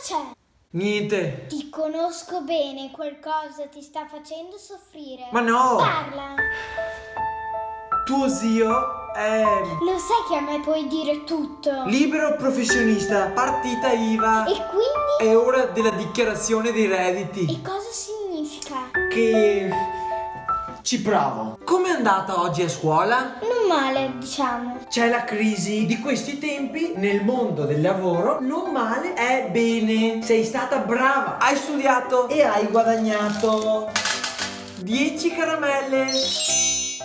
c'è? Niente. Ti conosco bene, qualcosa ti sta facendo soffrire. Ma no! Parla! Tuo zio è Lo sai che a me puoi dire tutto. libero professionista, partita IVA. E quindi? È ora della dichiarazione dei redditi. E cosa significa? Che ci provo. Com'è andata oggi a scuola? Non male, diciamo. C'è la crisi di questi tempi nel mondo del lavoro. Non male è bene. Sei stata brava. Hai studiato e hai guadagnato 10 caramelle.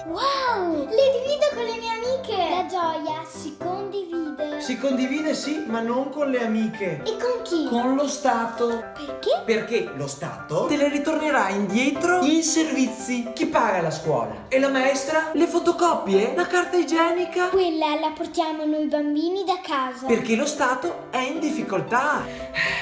Wow! Le divido con le mie amiche. La gioia si condivide. Si condivide sì, ma non con le amiche. E con chi? Con lo Stato. Perché? Perché lo Stato te le ritornerà indietro in servizi. Chi paga la scuola? E la maestra? Le fotocopie? La carta igienica? Quella la portiamo noi bambini da casa. Perché lo Stato è in difficoltà.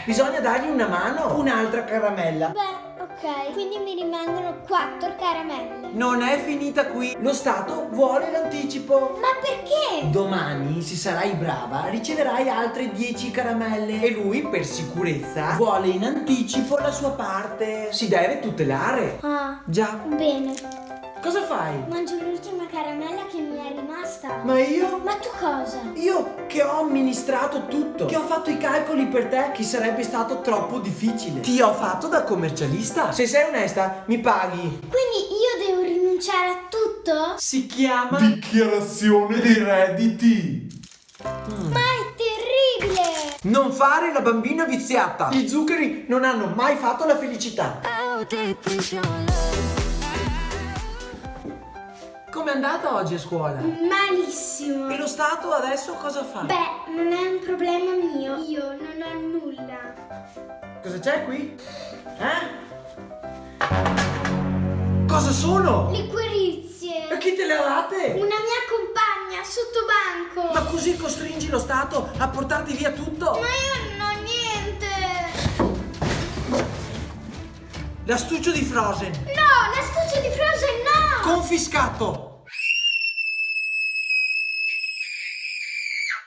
Bisogna dargli una mano. Un'altra caramella. Beh, ok. Quindi mi rimangono 4 caramelle. Non è finita qui. Lo Stato vuole l'anticipo. Ma perché? Domani, se sarai brava, riceverai altre 10 caramelle. E lui, per sicurezza, vuole in anticipo la sua parte. Si deve tutelare. Ah, Già. bene. Cosa fai? Mangio l'ultima caramella che mi è rimasta. Ma io? Ma tu cosa? Io che ho amministrato tutto, che ho fatto i calcoli per te, che sarebbe stato troppo difficile. Ti ho fatto da commercialista. Se sei onesta, mi paghi. Quindi io devo rinunciare a tutto? Si chiama Dichiarazione dei redditi. Ma è terribile! non fare la bambina viziata. Gli zuccheri non hanno mai fatto la felicità. Com'è andata oggi a scuola? Malissimo. E lo Stato adesso cosa fa? Beh, non è un problema mio. Io non ho nulla. Cosa c'è qui? Cosa sono? Liquirizie. E chi te le ha date? Una mia compagna sotto banco. Ma così costringi lo Stato a portarti via tutto? Ma io non ho niente. L'astuccio di Frozen. No, l'astuccio di Frozen no. Confiscato.